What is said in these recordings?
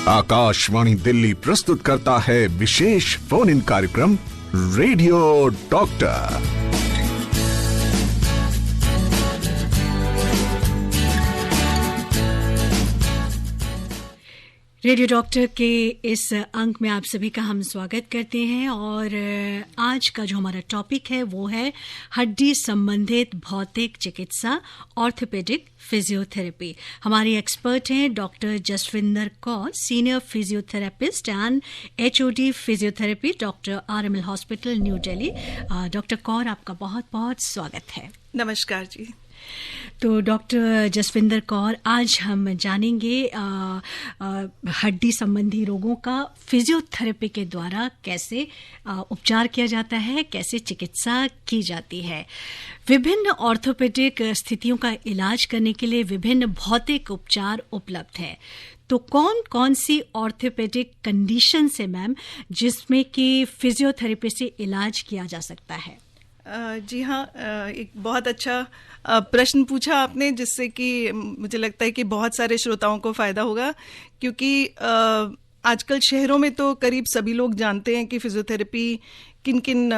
आकाशवाणी दिल्ली प्रस्तुत करता है विशेष फोन इन कार्यक्रम रेडियो डॉक्टर। रेडियो डॉक्टर के इस अंक में आप सभी का हम स्वागत करते हैं और आज का जो हमारा टॉपिक है वो है हड्डी संबंधित भौतिक चिकित्सा ऑर्थोपेडिक फिजियोथेरेपी। हमारी एक्सपर्ट हैं doctor Jaswinder Kaur, senior physiotherapist and HOD physiotherapy, doctor RML hospital New Delhi. Doctor Kaur, आपका बहुत बहुत स्वागत है। नमस्कार जी। तो डॉक्टर जसविंदर कौर, आज हम जानेंगे हड्डी संबंधी रोगों का फिजियोथेरेपी के द्वारा कैसे उपचार किया जाता है, कैसे चिकित्सा की जाती है। विभिन्न ऑर्थोपेडिक स्थितियों का इलाज करने के लिए विभिन्न भौतिक उपचार उपलब्ध है। तो कौन कौन सी ऑर्थोपेडिक कंडीशन है मैम जिसमें कि फिजियोथेरेपी से इलाज किया जा सकता है? जी हाँ, एक बहुत अच्छा प्रश्न पूछा आपने, जिससे कि मुझे लगता है कि बहुत सारे श्रोताओं को फ़ायदा होगा, क्योंकि आजकल शहरों में तो करीब सभी लोग जानते हैं कि फिजियोथेरेपी किन किन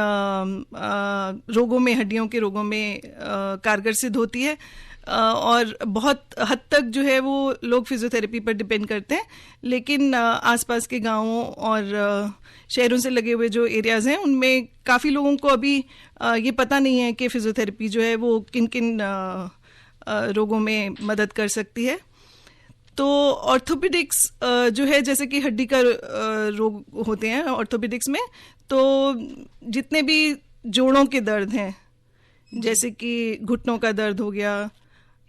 रोगों में, हड्डियों के रोगों में कारगर सिद्ध होती है, और बहुत हद तक जो है वो लोग फिजियोथेरेपी पर डिपेंड करते हैं। लेकिन आसपास के गांवों और शहरों से लगे हुए जो एरियाज़ हैं उनमें काफ़ी लोगों को अभी ये पता नहीं है कि फिजियोथेरेपी जो है वो किन किन रोगों में मदद कर सकती है। तो ऑर्थोपेडिक्स जो है, जैसे कि हड्डी का रोग होते हैं ऑर्थोपेडिक्स में, तो जितने भी जोड़ों के दर्द हैं, जैसे कि घुटनों का दर्द हो गया,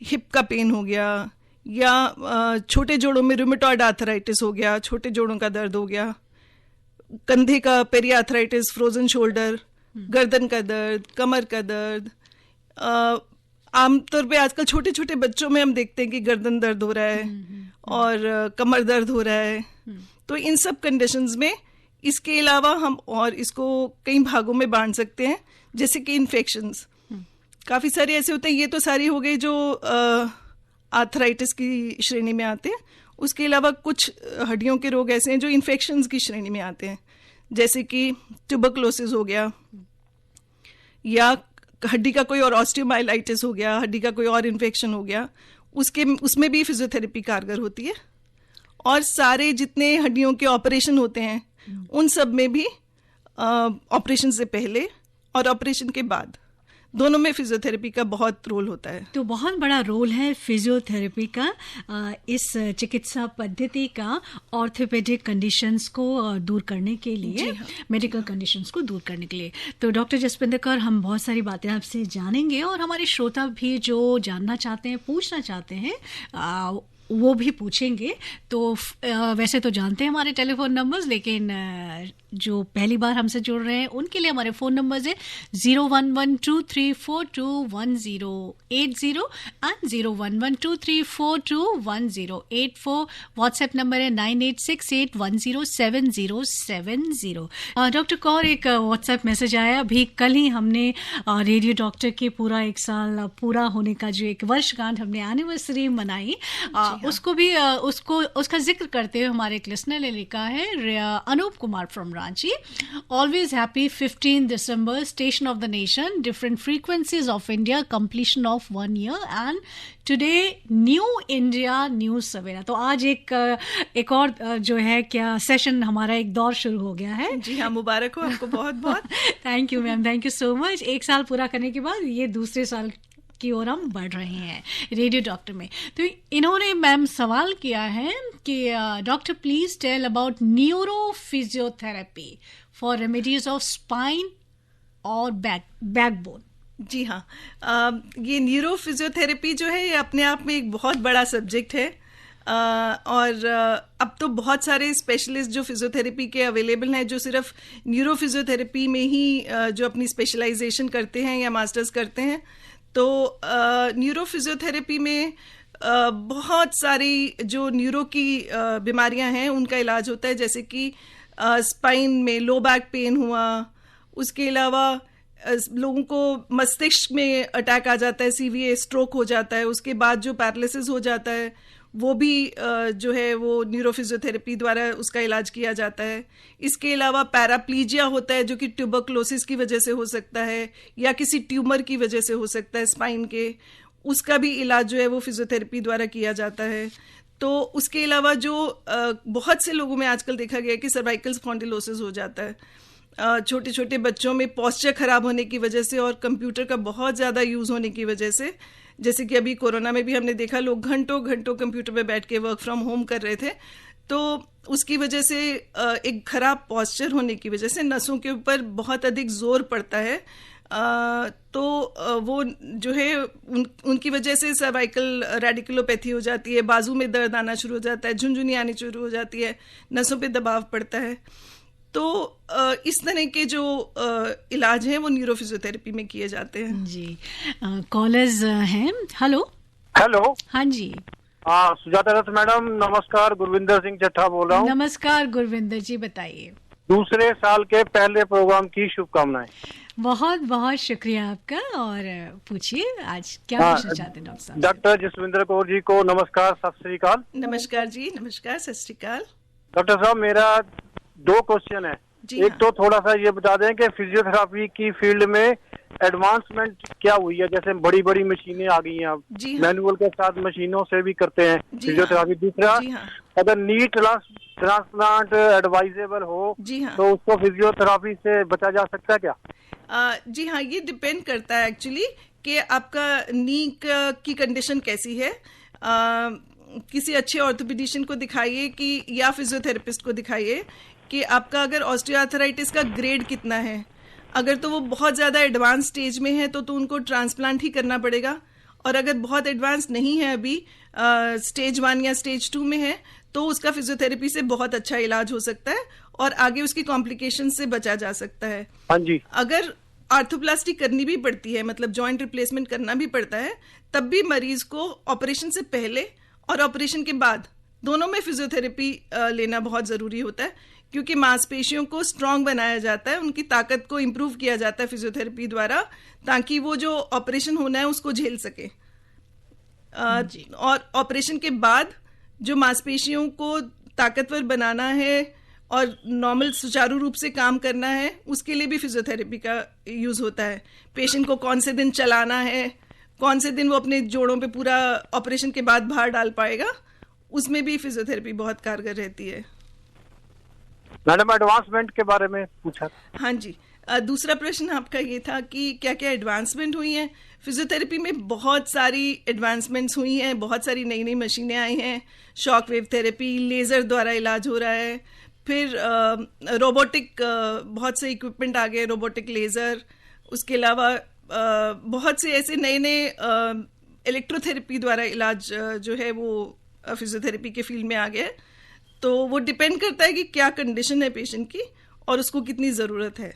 हिप का पेन हो गया, या छोटे जोड़ों में रूमेटॉइड आर्थराइटिस हो गया, छोटे जोड़ों का दर्द हो गया, कंधे का पेरियार्थराइटिस, फ्रोजन शोल्डर, गर्दन का दर्द, कमर का दर्द। आमतौर पे आजकल छोटे छोटे बच्चों में हम देखते हैं कि गर्दन दर्द हो रहा है और कमर दर्द हो रहा है। तो इन सब कंडीशंस में इसके अलावा हम और इसको कई भागों में बांट सकते हैं, जैसे कि इन्फेक्शंस काफ़ी सारे ऐसे होते हैं। ये तो सारी हो गई जो आर्थराइटिस की श्रेणी में आते हैं। उसके अलावा कुछ हड्डियों के रोग ऐसे हैं जो इन्फेक्शंस की श्रेणी में आते हैं, जैसे कि ट्यूबरकुलोसिस हो गया, या हड्डी का कोई और ऑस्टियोमाइलाइटिस हो गया, हड्डी का कोई और इन्फेक्शन हो गया, उसमें भी फिजियोथेरेपी कारगर होती है। और सारे जितने हड्डियों के ऑपरेशन होते हैं उन सब में भी ऑपरेशन से पहले और ऑपरेशन के बाद दोनों में फिजियोथेरेपी का बहुत रोल होता है। तो बहुत बड़ा रोल है फिजियोथेरेपी का इस चिकित्सा पद्धति का ऑर्थोपेडिक कंडीशंस को दूर करने के लिए, मेडिकल कंडीशंस को दूर करने के लिए। तो डॉक्टर जसविंदर कौर, हम बहुत सारी बातें आपसे जानेंगे और हमारे श्रोता भी जो जानना चाहते हैं, पूछना चाहते हैं, वो भी पूछेंगे। तो वैसे तो जानते हैं हमारे टेलीफोन नंबर्स, लेकिन जो पहली बार हमसे जुड़ रहे हैं उनके लिए हमारे फ़ोन नंबर्स है 0112342180 एंड 011234218084। व्हाट्सएप नंबर है 9868107070। डॉक्टर कौर, एक व्हाट्सएप मैसेज आया अभी, कल ही हमने रेडियो डॉक्टर के पूरा 1 साल पूरा होने का जो एक वर्षगांठ हमने एनिवर्सरी मनाई, उसको भी उसका जिक्र करते हुए हमारे एक लिसनर ने लिखा है, Anup Kumar from Ranchi, always happy 15 December, station of the nation, different frequencies of India, completion of 1 year and today new India new सवेरा। तो आज एक और जो है क्या सेशन, हमारा एक दौर शुरू हो गया है। जी हाँ, मुबारक हो आपको बहुत बहुत। Thank you ma'am, thank you so much. 1 साल पूरा करने के बाद ये दूसरे साल की ओर हम बढ़ रहे हैं रेडियो डॉक्टर में। तो इन्होंने मैम सवाल किया है कि doctor please tell about neuro physiotherapy for remedies of spine और बैकबोन। जी हाँ, ये न्यूरो फिजियोथेरेपी जो है ये अपने आप में एक बहुत बड़ा सब्जेक्ट है, और अब तो बहुत सारे स्पेशलिस्ट जो फिजियोथेरेपी के अवेलेबल हैं, जो सिर्फ न्यूरो फिजियोथेरेपी में ही जो अपनी स्पेशलाइजेशन करते हैं या मास्टर्स करते हैं। तो न्यूरो फिजियोथेरेपी में बहुत सारी जो न्यूरो की बीमारियां हैं उनका इलाज होता है, जैसे कि स्पाइन में लो बैक पेन हुआ, उसके अलावा लोगों को मस्तिष्क में अटैक आ जाता है, सीवीए स्ट्रोक हो जाता है, उसके बाद जो पैरालिसिस हो जाता है, वो भी जो है वो न्यूरोफिजियोथेरेपी द्वारा उसका इलाज किया जाता है। इसके अलावा पैराप्लीजिया होता है जो कि ट्यूबरक्लोसिस की वजह से हो सकता है या किसी ट्यूमर की वजह से हो सकता है स्पाइन के, उसका भी इलाज जो है वो फिजियोथेरेपी द्वारा किया जाता है। तो उसके अलावा जो बहुत से लोगों में आजकल देखा गया है कि सर्वाइकल स्पॉन्डिलोसिस हो जाता है छोटे छोटे बच्चों में, पोस्चर खराब होने की वजह से और कंप्यूटर का बहुत ज़्यादा यूज़ होने की वजह से। जैसे कि अभी कोरोना में भी हमने देखा लोग घंटों घंटों कंप्यूटर पे बैठ के वर्क फ्रॉम होम कर रहे थे, तो उसकी वजह से एक खराब पोस्चर होने की वजह से नसों के ऊपर बहुत अधिक जोर पड़ता है। तो वो जो है उनकी वजह से सर्वाइकल रेडिकुलोपैथी हो जाती है, बाजू में दर्द आना शुरू हो जाता है, झुनझुनी आनी शुरू हो जाती है, नसों पे दबाव पड़ता है। तो इस तरह के जो इलाज हैं वो न्यूरोफिजियोथेरेपी में किए जाते हैं। जी, कॉलर्स हैं। हेलो। हाँ जी। सुजाता दत्त मैडम नमस्कार, गुरविंदर सिंह चट्ठा बोल रहा हूँ। नमस्कार गुरविंदर जी, बताइए। दूसरे साल के पहले प्रोग्राम की शुभकामनाएं। बहुत बहुत शुक्रिया आपका, और पूछिए आज क्या पूछना चाहते हैं डॉक्टर साहब। डॉक्टर जसविंदर कौर जी को नमस्कार, सत श्री अकाल। नमस्कार जी, नमस्कार, सत श्री अकाल। डॉक्टर साहब मेरा 2 क्वेश्चन है। एक तो थोड़ा सा ये बता दें कि फिजियोथेरापी की फील्ड में एडवांसमेंट क्या हुई है, जैसे बड़ी बड़ी मशीनें आ गई हैं अब, मैनुअल के साथ मशीनों से भी करते हैं फिजियोथेरापी। दूसरा, अगर नी ट्रांसप्लांट एडवाइजेबल हो तो उसको फिजियोथेरापी से बचा जा सकता है क्या? जी हाँ, ये डिपेंड करता है एक्चुअली कि आपका नी की कंडीशन कैसी है। किसी अच्छे ऑर्थोपेडिशियन को दिखाइए कि या फिजियोथेरेपिस्ट को दिखाइए कि आपका अगर ऑस्टियोआर्थराइटिस का ग्रेड कितना है। अगर तो वो बहुत ज़्यादा एडवांस स्टेज में है तो उनको ट्रांसप्लांट ही करना पड़ेगा, और अगर बहुत एडवांस नहीं है, अभी स्टेज 1 या स्टेज 2 में है, तो उसका फिजियोथेरेपी से बहुत अच्छा इलाज हो सकता है और आगे उसकी कॉम्प्लिकेशन से बचा जा सकता है। हाँ जी। अगर आर्थोप्लास्टी करनी भी पड़ती है, मतलब जॉइंट रिप्लेसमेंट करना भी पड़ता है, तब भी मरीज को ऑपरेशन से पहले और ऑपरेशन के बाद दोनों में फिजियोथेरेपी लेना बहुत ज़रूरी होता है, क्योंकि मांसपेशियों को स्ट्रांग बनाया जाता है, उनकी ताकत को इम्प्रूव किया जाता है फिजियोथेरेपी द्वारा, ताकि वो जो ऑपरेशन होना है उसको झेल सके। और ऑपरेशन के बाद जो मांसपेशियों को ताकतवर बनाना है और नॉर्मल सुचारू रूप से काम करना है, उसके लिए भी फिजियोथेरेपी का यूज़ होता है। पेशेंट को कौन से दिन चलाना है, कौन से दिन वो अपने जोड़ों पे पूरा ऑपरेशन के बाद भार डाल पाएगा, उसमें भी फिजियोथेरेपी बहुत कारगर रहती है। मैडम एडवांसमेंट के बारे में पूछा। हाँ जी, दूसरा प्रश्न आपका ये था कि क्या क्या एडवांसमेंट हुई हैं। फिजियोथेरेपी में बहुत सारी एडवांसमेंट्स हुई हैं, बहुत सारी नई नई मशीनें आई हैं। शॉक वेव थेरेपी, लेज़र द्वारा इलाज हो रहा है, फिर रोबोटिक बहुत से इक्विपमेंट आ गए, रोबोटिक लेज़र। उसके अलावा बहुत से ऐसे नए नए इलेक्ट्रोथेरेपी द्वारा इलाज जो है वो फिजियोथेरेपी के फील्ड में आ गया। तो वो डिपेंड करता है कि क्या कंडीशन है पेशेंट की और उसको कितनी ज़रूरत है।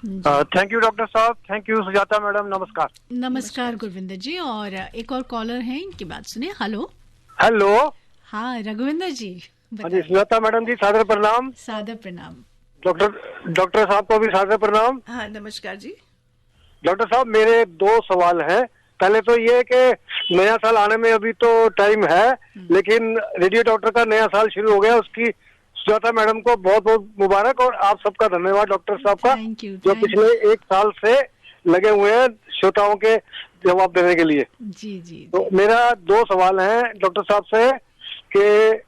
थैंक यू डॉक्टर साहब, थैंक यू सुजाता मैडम, नमस्कार। नमस्कार गुरविंदर जी, और एक और कॉलर हैं, इनकी बात सुनिए। हेलो। हाँ रघुविंदर जी, जी सुजाता मैडम जी, सादर प्रणाम। सादर प्रणाम। डॉक्टर साहब को भी सादर प्रणाम। हाँ नमस्कार जी। डॉक्टर साहब मेरे 2 सवाल हैं। पहले तो ये कि नया साल आने में अभी तो टाइम है, लेकिन रेडियो डॉक्टर का नया साल शुरू हो गया, उसकी सुजाता मैडम को बहुत बहुत मुबारक, और आप सबका धन्यवाद डॉक्टर साहब का, जो पिछले 1 साल से लगे हुए हैं श्रोताओं के जवाब देने के लिए। जी जी। तो मेरा 2 सवाल हैं डॉक्टर साहब से कि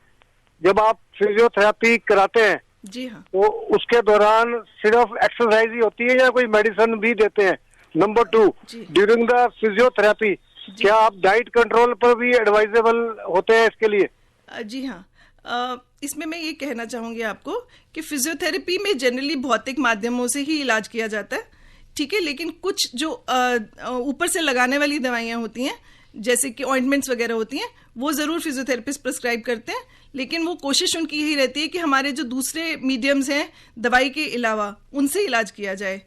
जब आप फिजियोथेरेपी कराते हैं जी हाँ, तो उसके दौरान सिर्फ एक्सरसाइज ही होती है या कोई मेडिसिन भी देते हैं? नंबर 2, ड्यूरिंग द फिजियोथेरेपी क्या आप डाइट कंट्रोल पर भी एडवाइजेबल होते हैं इसके लिए? जी हाँ, इसमें मैं ये कहना चाहूँगी आपको कि फिजियोथेरेपी में जनरली भौतिक माध्यमों से ही इलाज किया जाता है, ठीक है, लेकिन कुछ जो ऊपर से लगाने वाली दवाइयाँ होती हैं, जैसे कि ऑइंटमेंट्स वगैरह होती हैं, वो ज़रूर फिजियोथेरेपिस्ट प्रिस्क्राइब करते हैं, लेकिन वो कोशिश उनकी यही रहती है कि हमारे जो दूसरे मीडियम्स हैं दवाई के अलावा, उनसे इलाज किया जाए।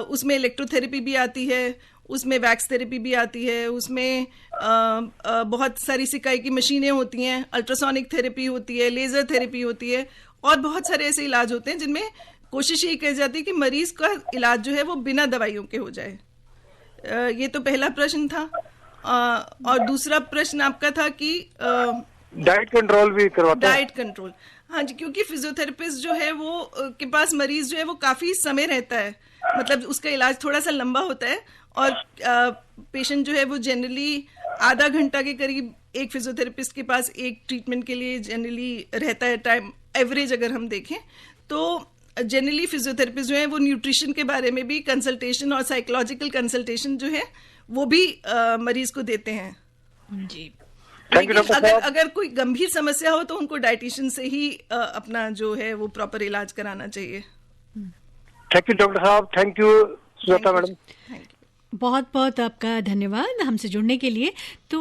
उसमें इलेक्ट्रोथेरेपी भी आती है, उसमें वैक्स थेरेपी भी आती है, उसमें बहुत सारी सिकाई की मशीनें होती हैं, अल्ट्रासोनिक थेरेपी होती है, लेज़र थेरेपी होती है, और बहुत सारे ऐसे इलाज होते हैं जिनमें कोशिश यही की जाती है कि मरीज़ का इलाज जो है वो बिना दवाइयों के हो जाए। ये तो पहला प्रश्न था। और दूसरा प्रश्न आपका था कि डाइट कंट्रोल भी करवाते हैं? डाइट कंट्रोल, हाँ जी, क्योंकि फिजियोथेरेपिस्ट जो है वो के पास मरीज जो है वो काफी समय रहता है, मतलब उसका इलाज थोड़ा सा लंबा होता है, और पेशेंट जो है वो जनरली आधा घंटा के करीब एक फिजियोथेरेपिस्ट के पास एक ट्रीटमेंट के लिए जनरली रहता है टाइम, एवरेज अगर हम देखें तो। जनरली फिजियोथेरेपिस्ट जो है वो न्यूट्रिशन के बारे में भी कंसल्टेशन और साइकोलॉजिकल कंसल्टेशन जो है वो भी मरीज को देते हैं जी। लेकिन अगर कोई गंभीर समस्या हो तो उनको डाइटिशियन से ही अपना जो है वो प्रॉपर इलाज कराना चाहिए। थैंक यू डॉक्टर साहब, थैंक यू सुजाता मैडम। बहुत बहुत आपका धन्यवाद हमसे जुड़ने के लिए। तो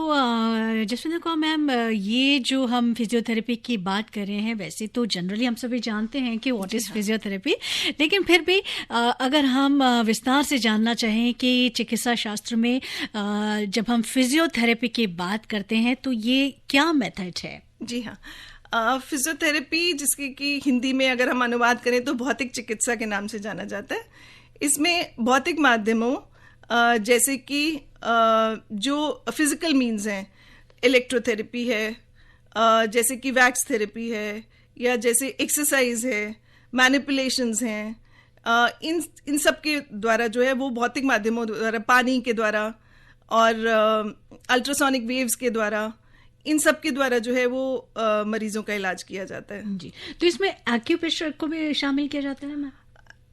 जसविंदर कौर मैम, ये जो हम फिजियोथेरेपी की बात कर रहे हैं, वैसे तो जनरली हम सभी जानते हैं कि व्हाट इज़ फिजियोथेरेपी, लेकिन फिर भी अगर हम विस्तार से जानना चाहें कि चिकित्सा शास्त्र में जब हम फिजियोथेरेपी की बात करते हैं तो ये क्या मेथड है? जी हाँ, फिजियोथेरेपी, जिसकी कि हिंदी में अगर हम अनुवाद करें तो भौतिक चिकित्सा के नाम से जाना जाता है। इसमें भौतिक माध्यमों जैसे कि जो फिजिकल मीन्स हैं, इलेक्ट्रोथेरेपी है, जैसे कि वैक्स थेरेपी है, या जैसे एक्सरसाइज है, मैनिपुलेशंस हैं, इन सब के द्वारा जो है वो भौतिक माध्यमों द्वारा, पानी के द्वारा और अल्ट्रासोनिक वेव्स के द्वारा, इन सब के द्वारा जो है वो मरीजों का इलाज किया जाता है जी। तो इसमें एक्यूप्रेशर को भी शामिल किया जाता है मैम?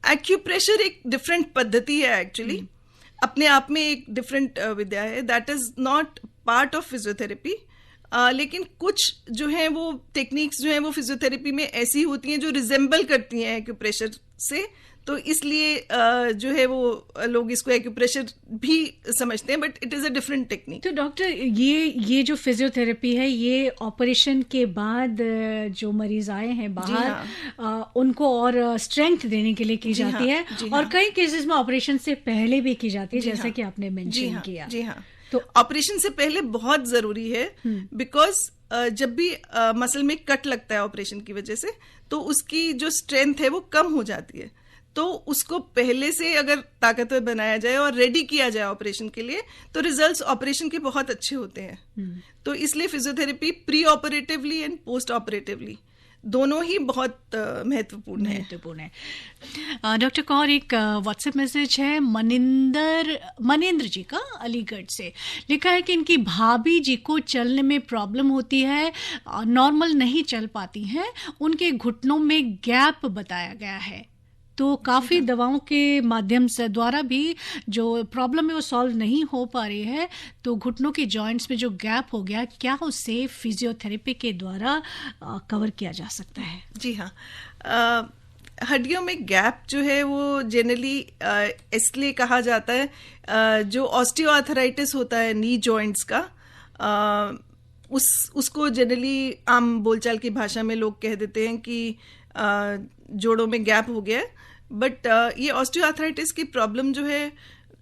एक्यूप्रेशर एक डिफरेंट पद्धति है, एक्चुअली अपने आप में एक डिफरेंट विद्या है, that is not part of physiotherapy. लेकिन कुछ जो है वो टेक्निक्स जो है वो फिजियोथेरेपी में ऐसी होती हैं जो रिजेंबल करती हैं एक्यूप्रेशर से, तो इसलिए जो है वो लोग इसको एक्यूप्रेशर भी समझते हैं, but it is a different technique. तो डॉक्टर, ये जो फिजियोथेरेपी है ये ऑपरेशन के बाद जो मरीज आए हैं बाहर, उनको और स्ट्रेंथ देने के लिए की जाती है, और कई केसेस में ऑपरेशन से पहले भी की जाती है, जैसा कि आपने मेंशन किया। जी हाँ, तो ऑपरेशन से पहले बहुत जरूरी है, बिकॉज जब भी मसल में कट लगता है ऑपरेशन की वजह से, तो उसकी जो स्ट्रेंथ है वो कम हो जाती है। तो उसको पहले से अगर ताकतवर बनाया जाए और रेडी किया जाए ऑपरेशन के लिए, तो रिजल्ट्स ऑपरेशन के बहुत अच्छे होते हैं। तो इसलिए physiotherapy pre operatively and post operatively दोनों ही बहुत महत्वपूर्ण है। डॉक्टर कौर, एक व्हाट्सएप मैसेज है मनिंद्र जी का, अलीगढ़ से। लिखा है कि इनकी भाभी जी को चलने में प्रॉब्लम होती है, नॉर्मल नहीं चल पाती हैं, उनके घुटनों में गैप बताया गया है। तो काफ़ी दवाओं के माध्यम से द्वारा भी जो प्रॉब्लम है वो सॉल्व नहीं हो पा रही है, तो घुटनों के जॉइंट्स में जो गैप हो गया, क्या उसे फिजियोथेरेपी के द्वारा कवर किया जा सकता है? जी हाँ, हड्डियों में गैप जो है वो जनरली इसलिए कहा जाता है, जो ऑस्टियोआर्थराइटिस होता है नी जॉइंट्स का, उसको जनरली आम बोलचाल की भाषा में लोग कह देते हैं कि जोड़ों में गैप हो गया है। बट ये ऑस्टियोआर्थराइटिस की प्रॉब्लम जो है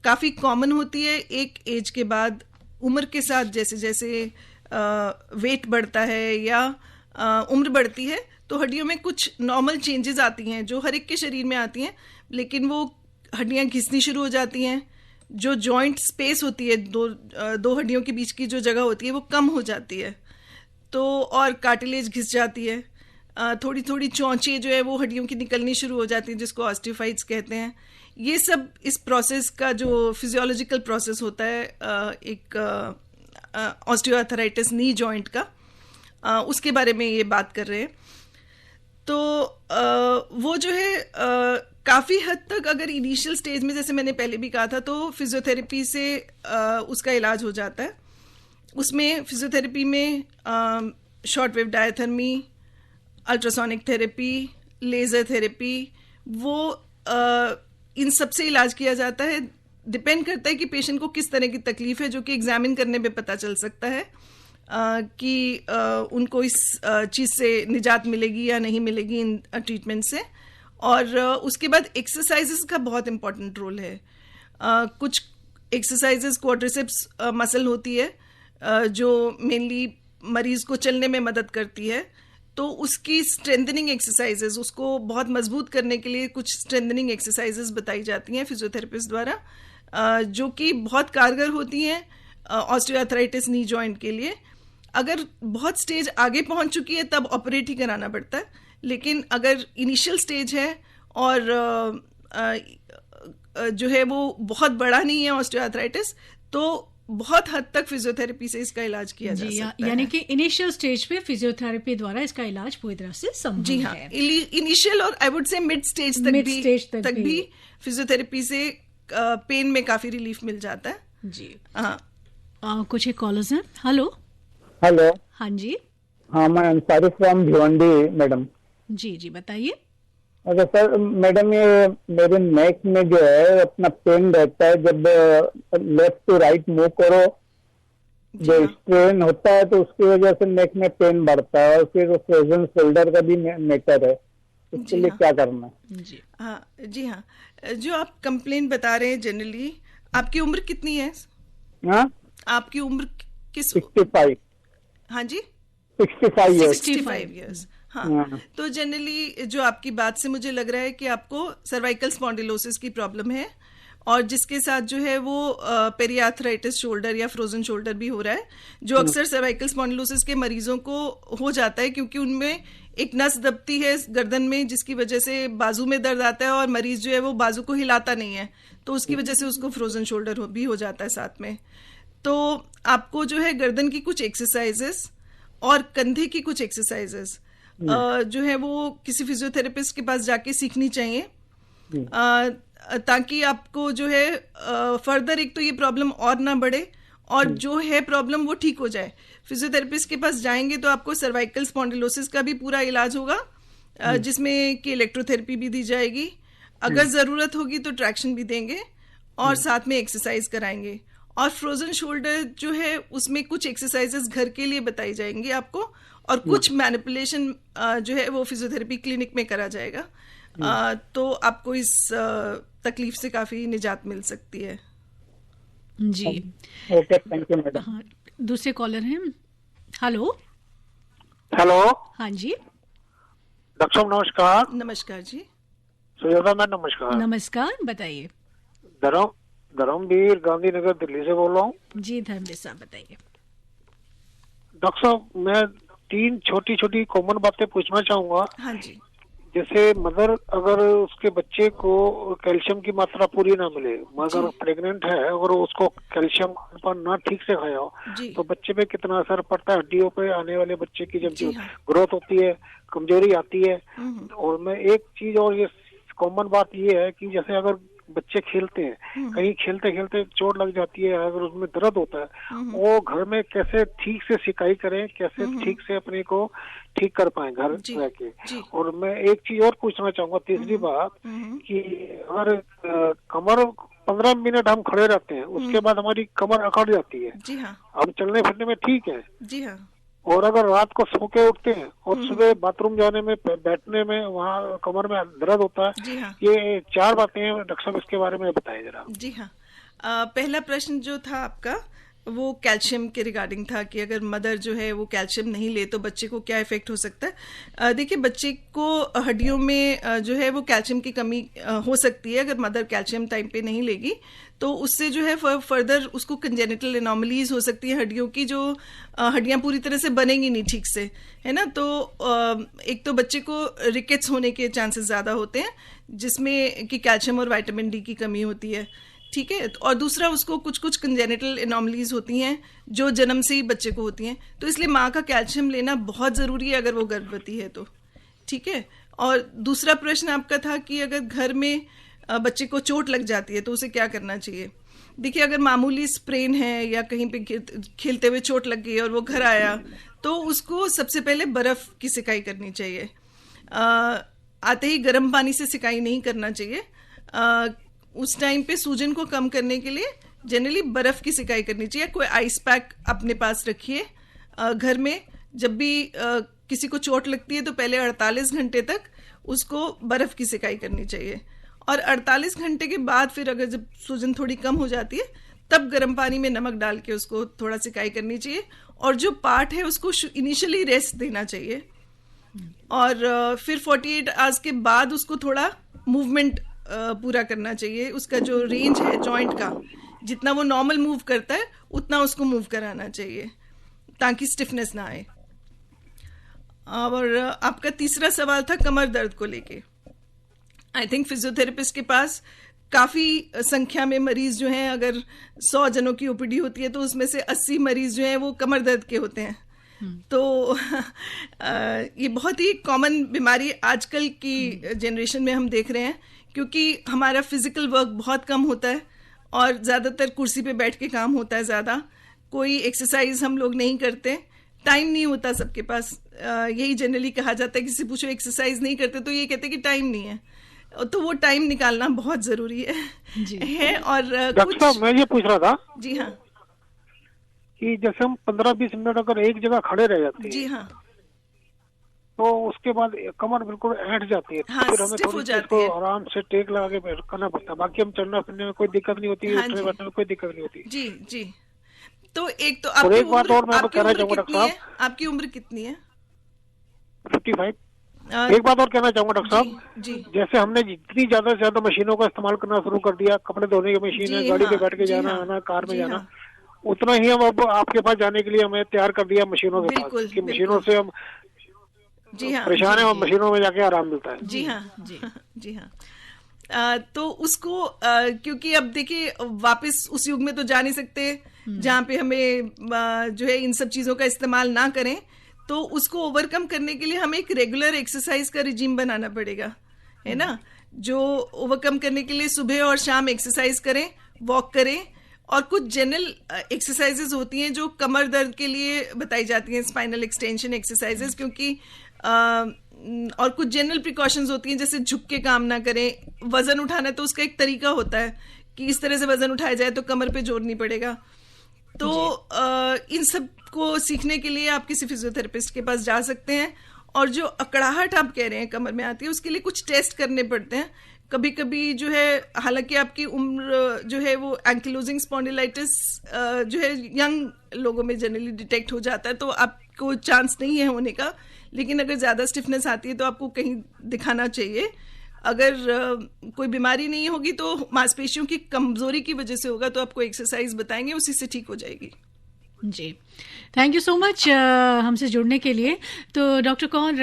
काफ़ी कॉमन होती है एक एज के बाद। उम्र के साथ जैसे जैसे वेट बढ़ता है या उम्र बढ़ती है, तो हड्डियों में कुछ नॉर्मल चेंजेस आती हैं जो हर एक के शरीर में आती हैं, लेकिन वो हड्डियां घिसनी शुरू हो जाती हैं। जो जॉइंट स्पेस होती है, दो हड्डियों के बीच की जो जगह होती है वो कम हो जाती है, तो और कार्टिलेज घिस जाती है। थोड़ी थोड़ी चौंचे जो है वो हड्डियों की निकलनी शुरू हो जाती हैं, जिसको ऑस्टियोफाइट्स कहते हैं। ये सब इस प्रोसेस का जो फिजियोलॉजिकल प्रोसेस होता है एक ऑस्टियोआर्थराइटिस नी जॉइंट का, उसके बारे में ये बात कर रहे हैं। तो वो जो है काफ़ी हद तक अगर इनिशियल स्टेज में, जैसे मैंने पहले भी कहा था, तो फिजियोथेरेपी से उसका इलाज हो जाता है। उसमें फिजियोथेरेपी में short wave diathermy, ultrasonic therapy, laser therapy, वो इन सब से इलाज किया जाता है। डिपेंड करता है कि पेशेंट को किस तरह की तकलीफ है, जो कि एग्जामिन करने पे पता चल सकता है कि उनको इस चीज़ से निजात मिलेगी या नहीं मिलेगी इन ट्रीटमेंट से। और उसके बाद एक्सरसाइजेस का बहुत इम्पोर्टेंट रोल है। कुछ एक्सरसाइजेस क्वाड्रिसेप्स मसल होती है जो मेनली मरीज को चलने में मदद करती है, तो उसकी स्ट्रेंथनिंग एक्सरसाइजेस, उसको बहुत मजबूत करने के लिए कुछ स्ट्रेंथनिंग एक्सरसाइजेस बताई जाती हैं फिजियोथेरेपिस्ट द्वारा, जो कि बहुत कारगर होती हैं ऑस्टियोआर्थराइटिस नी जॉइंट के लिए। अगर बहुत स्टेज आगे पहुंच चुकी है तब ऑपरेट ही कराना पड़ता है, लेकिन अगर इनिशियल स्टेज है और जो है वो बहुत बड़ा नहीं है ऑस्टियोआर्थराइटिस, तो बहुत हद तक फिजियोथेरेपी से इसका इलाज किया जा सकता है। यानी कि इनिशियल स्टेज पे फिजियोथेरेपी द्वारा इसका इलाज पूरी तरह से संभव जी हाँ, है। इनिशियल और I would say mid stage तक भी फिजियोथेरेपी से पेन में काफी रिलीफ मिल जाता है। जी हाँ, कुछ एक कॉलर्स हैं। हेलो हेलो, हाँ जी। हाँ, मैं अंसारी फ्रॉम भिवंडी मैडम। जी जी बताइए। अच्छा सर, मैडम ये मेरे नेक में जो है अपना पेन रहता है, जब लेफ्ट टू राइट मूव करो जो स्ट्रेन होता है तो उसकी वजह से नेक में पेन बढ़ता है, और फिर फ्रोजन शोल्डर का भी मैटर है, उसके लिए क्या करना है? जी हाँ, जो आप कंप्लेन बता रहे हैं जनरली, आपकी उम्र कितनी है? हाँ, आपकी उम्र किस? 65। हाँ जी, 65 ईयर्स। हाँ, तो जनरली जो आपकी बात से मुझे लग रहा है कि आपको सर्वाइकल स्पॉन्डिलोसिस की प्रॉब्लम है, और जिसके साथ जो है वो पेरियार्थराइटिस शोल्डर या फ्रोजन शोल्डर भी हो रहा है, जो अक्सर सर्वाइकल स्पॉन्डिलोसिस के मरीजों को हो जाता है, क्योंकि उनमें एक नस दबती है गर्दन में, जिसकी वजह से बाजू में दर्द आता है, और मरीज जो है वो बाजू को हिलाता नहीं है, तो उसकी वजह से उसको फ्रोजन शोल्डर भी हो जाता है साथ में। तो आपको जो है गर्दन की कुछ एक्सरसाइजेस और कंधे की कुछ एक्सरसाइजेस जो है वो किसी फिजियोथेरेपिस्ट के पास जाके सीखनी चाहिए, ताकि आपको जो है फर्दर एक तो ये प्रॉब्लम और ना बढ़े, और जो है प्रॉब्लम वो ठीक हो जाए। फिजियोथेरेपिस्ट के पास जाएंगे तो आपको सर्वाइकल स्पॉन्डिलोसिस का भी पूरा इलाज होगा, जिसमें कि इलेक्ट्रोथेरेपी भी दी जाएगी, अगर जरूरत होगी तो ट्रैक्शन भी देंगे, और साथ में एक्सरसाइज कराएंगे। और फ्रोजन शोल्डर जो है उसमें कुछ एक्सरसाइजेस घर के लिए बताई जाएंगी आपको, और कुछ मैनिपुलेशन जो है वो फिजियोथेरेपी क्लिनिक में करा जाएगा, तो आपको इस तकलीफ से काफी निजात मिल सकती है। जी ओके, थैंक यू मैडम। हाँ, दूसरे कॉलर हैं। हेलो हेलो, हाँ जी। डॉक्टर साहब नमस्कार। नमस्कार जी। सुजाता मैम नमस्कार। नमस्कार, बताइए। धर्मवीर गांधीनगर दिल्ली से बोल रहा हूँ। जी धर्मवीर साहब बताइए। डॉक्टर साहब, मैं 3 छोटी छोटी कॉमन बातें पूछना चाहूंगा। हाँ जी। जैसे मदर अगर उसके बच्चे को कैल्शियम की मात्रा पूरी ना मिले, मगर प्रेग्नेंट है, अगर उसको कैल्शियम ना ठीक से खाया हो तो बच्चे पे कितना असर पड़ता है, हड्डियों पे आने वाले बच्चे की जब ग्रोथ होती है, कमजोरी आती है। और मैं एक चीज और ये कॉमन बात ये है कि जैसे अगर बच्चे खेलते हैं, कहीं खेलते खेलते चोट लग जाती है, अगर उसमें दर्द होता है, वो घर में कैसे ठीक से सिकाई करें, कैसे ठीक से अपने को ठीक कर पाए घर रह के। और मैं एक चीज और पूछना चाहूंगा, तीसरी बात, कि अगर कमर 15 मिनट हम खड़े रहते हैं, उसके बाद हमारी कमर अकड़ जाती है। जी हाँ। हम चलने फिरने में ठीक है। जी हाँ। और अगर रात को सो के उठते हैं और सुबह बाथरूम जाने में, बैठने में, वहाँ कमर में दर्द होता है। जी हाँ। ये 4 बातें हैं डॉक्टर साहब, इसके बारे में बताइए जरा। जी हाँ। पहला प्रश्न जो था आपका वो कैल्शियम के रिगार्डिंग था, कि अगर मदर जो है वो कैल्शियम नहीं ले तो बच्चे को क्या इफेक्ट हो सकता है। देखिए, बच्चे को हड्डियों में जो है वो कैल्शियम की कमी हो सकती है अगर मदर कैल्शियम टाइम पे नहीं लेगी, तो उससे जो है फर्दर उसको कंजेनिटल एनोमलीज हो सकती है हड्डियों की, जो हड्डियां पूरी तरह से बनेंगी नहीं ठीक से, है ना। तो एक तो बच्चे को रिकेट्स होने के चांसेस ज्यादा होते हैं, जिसमें कि कैल्शियम और विटामिन डी की कमी होती है, ठीक है। और दूसरा, उसको कुछ कुछ कंजेनिटल एनोमलीज होती हैं जो जन्म से ही बच्चे को होती हैं, तो इसलिए माँ का कैल्शियम लेना बहुत जरूरी है अगर वो गर्भवती है तो, ठीक है। और दूसरा प्रश्न आपका था कि अगर घर में बच्चे को चोट लग जाती है तो उसे क्या करना चाहिए। देखिए, अगर मामूली स्प्रेन है या कहीं पे खेलते हुए चोट लग गई और वो घर आया, तो उसको सबसे पहले बर्फ की सिकाई करनी चाहिए। आते ही गर्म पानी से सिकाई नहीं करना चाहिए। उस टाइम पे सूजन को कम करने के लिए जनरली बर्फ की सिकाई करनी चाहिए। कोई आइस पैक अपने पास रखिए घर में। जब भी किसी को चोट लगती है तो पहले 48 घंटे तक उसको बर्फ की सिकाई करनी चाहिए, और 48 घंटे के बाद फिर अगर जब सूजन थोड़ी कम हो जाती है तब गर्म पानी में नमक डाल के उसको थोड़ा सिकाई करनी चाहिए, और जो पार्ट है उसको इनिशियली रेस्ट देना चाहिए, और फिर 48 आवर्स के बाद उसको थोड़ा मूवमेंट पूरा करना चाहिए। उसका जो रेंज है जॉइंट का, जितना वो नॉर्मल मूव करता है उतना उसको मूव कराना चाहिए ताकि स्टिफनेस ना आए। और आपका तीसरा सवाल था कमर दर्द को लेके। आई थिंक फिजियोथेरेपिस्ट के पास काफ़ी संख्या में मरीज जो हैं, अगर 100 जनों की ओपीडी होती है तो उसमें से 80 मरीज जो हैं वो कमर दर्द के होते हैं। तो ये बहुत ही कॉमन बीमारी आजकल की जनरेशन में हम देख रहे हैं, क्योंकि हमारा फिजिकल वर्क बहुत कम होता है और ज़्यादातर कुर्सी पे बैठ के काम होता है, ज़्यादा कोई एक्सरसाइज हम लोग नहीं करते, टाइम नहीं होता सबके पास। यही जनरली कहा जाता है, किसी पूछो एक्सरसाइज नहीं करते तो ये कहते हैं कि टाइम नहीं है, तो वो टाइम निकालना बहुत जरूरी है। और डॉक्टर साहब मैं ये पूछ रहा था, जी हाँ, कि जैसे हम 15-20 मिनट अगर एक जगह खड़े रह जाते हैं, जी हाँ, तो उसके बाद कमर बिल्कुल ऐंठ जाती है, हाँ, फिर हमें stiff हो थोड़ी जाती इसको है। आराम से टेक लगा के करना पड़ता है। बाकी हम चलना फिरने में कोई दिक्कत नहीं होती, हाँ उठने जी। बैठने में कोई दिक्कत नहीं होती। जी जी। तो एक तो और आपकी एक बात और मैं आपकी कहना उम्र चाहूंगा कितनी डॉक्टर है? आपकी उम्र कितनी है? 55। एक बात और कहना चाहूंगा डॉक्टर जी, साहब, जी। जैसे हमने जितनी ज्यादा से ज्यादा मशीनों का इस्तेमाल करना शुरू कर दिया, कपड़े धोने की मशीन है, जी गाड़ी पे हाँ, बैठ के जी जाना हाँ, आना, कार में जी जाना, हाँ। उतना ही हम अब आपके पास जाने के लिए हमें तैयार कर दिया मशीनों के बिल्कुल, पास, कि बिल्कुल। मशीनों से हम जी हाँ, परेशान है और मशीनों में जाके आराम मिलता है। जी हाँ, जी जी हाँ। तो उसको क्योंकि अब देखिए वापस उस युग में तो जा नहीं सकते जहाँ पे हमें जो है इन सब चीजों का इस्तेमाल ना करें, तो उसको ओवरकम करने के लिए हमें एक रेगुलर एक्सरसाइज का रिजीम बनाना पड़ेगा, है ना, जो ओवरकम करने के लिए सुबह और शाम एक्सरसाइज करें, वॉक करें। और कुछ जनरल एक्सरसाइजेज होती हैं जो कमर दर्द के लिए बताई जाती हैं, स्पाइनल एक्सटेंशन एक्सरसाइजेज, क्योंकि और कुछ जनरल प्रिकॉशंस होती हैं, जैसे झुक के काम ना करें। वजन उठाना तो उसका एक तरीका होता है कि इस तरह से वजन उठाया जाए तो कमर पे जोर नहीं पड़ेगा। तो इन सब को सीखने के लिए आप किसी फिजियोथेरेपिस्ट के पास जा सकते हैं। और जो अकड़ाहट आप कह रहे हैं कमर में आती है, उसके लिए कुछ टेस्ट करने पड़ते हैं। कभी कभी जो है, हालांकि आपकी उम्र जो है वो एंकिलोजिंग स्पॉन्डिलाइटिस जो है यंग लोगों में जनरली डिटेक्ट हो जाता है, तो आपको चांस नहीं है होने का, लेकिन अगर ज़्यादा स्टिफनेस आती है तो आपको कहीं दिखाना चाहिए। अगर कोई बीमारी नहीं होगी तो मांसपेशियों की कमजोरी की वजह से होगा, तो आपको एक्सरसाइज बताएंगे, उसी से ठीक हो जाएगी। जी, थैंक यू सो मच हमसे जुड़ने के लिए। तो डॉक्टर कौर,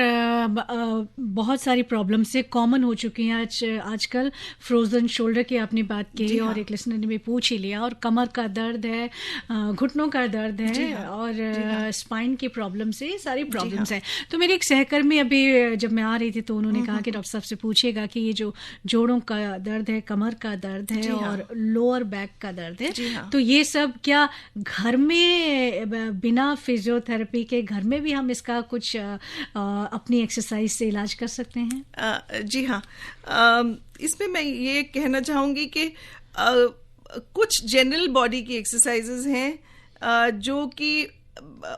बहुत सारी प्रॉब्लम से कॉमन हो चुकी हैं आजकल। फ्रोजन शोल्डर की आपने बात की और एक लिसनर ने भी पूछ ही लिया, और कमर का दर्द है, घुटनों का दर्द है, और स्पाइन की प्रॉब्लम से सारी प्रॉब्लम्स हैं। तो मेरे एक सहकर्मी अभी जब मैं आ रही थी तो उन्होंने कहा कि डॉक्टर साहब से पूछेगा कि ये जो जोड़ों का दर्द है, कमर का दर्द है और लोअर बैक का दर्द है, तो ये सब क्या घर में बिना फिजियोथेरेपी के घर में भी हम इसका कुछ अपनी एक्सरसाइज से इलाज कर सकते हैं? जी हाँ, इसमें मैं ये कहना चाहूँगी कि कुछ जनरल बॉडी की एक्सरसाइजेज हैं जो कि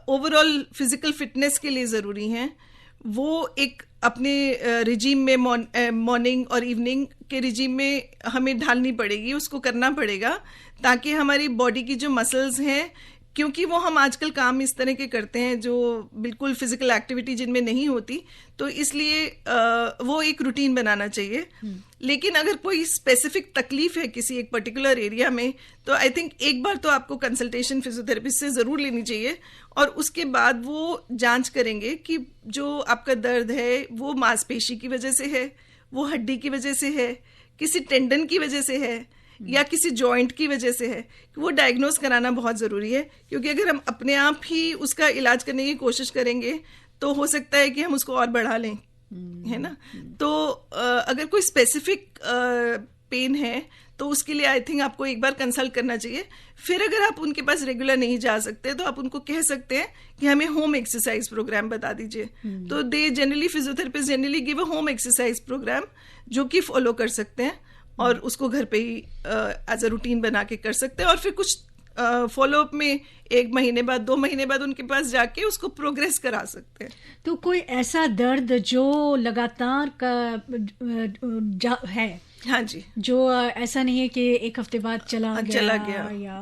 ओवरऑल फिजिकल फिटनेस के लिए ज़रूरी हैं। वो एक अपने रिजीम में मॉर्निंग और इवनिंग के रिजीम में हमें ढालनी पड़ेगी, उसको करना पड़ेगा, ताकि हमारी बॉडी की जो मसल्स हैं, क्योंकि वो हम आजकल काम इस तरह के करते हैं जो बिल्कुल फिजिकल एक्टिविटी जिनमें नहीं होती, तो इसलिए वो एक रूटीन बनाना चाहिए। लेकिन अगर कोई स्पेसिफिक तकलीफ है किसी एक पर्टिकुलर एरिया में, तो आई थिंक एक बार तो आपको कंसल्टेशन फिजियोथेरेपिस्ट से ज़रूर लेनी चाहिए, और उसके बाद वो जांच करेंगे कि जो आपका दर्द है वो मांसपेशी की वजह से है, वो हड्डी की वजह से है, किसी टेंडन की वजह से है, या किसी जॉइंट की वजह से है। वो डायग्नोस कराना बहुत ज़रूरी है, क्योंकि अगर हम अपने आप ही उसका इलाज करने की कोशिश करेंगे तो हो सकता है कि हम उसको और बढ़ा लें, है ना। तो अगर कोई स्पेसिफिक पेन है तो उसके लिए आई थिंक आपको एक बार कंसल्ट करना चाहिए। फिर अगर आप उनके पास रेगुलर नहीं जा सकते तो आप उनको कह सकते हैं कि हमें होम एक्सरसाइज प्रोग्राम बता दीजिए। तो they generally physiotherapist generally give a home exercise programme जो कि फॉलो कर सकते हैं, और उसको घर पे ही एज अ रूटीन बना के कर सकते हैं। और फिर कुछ फॉलोअप में 1 महीने बाद 2 महीने बाद उनके पास जाके उसको प्रोग्रेस करा सकते हैं। तो कोई ऐसा दर्द जो लगातार का है हाँ जी, जो ऐसा नहीं है कि एक हफ्ते बाद चला गया या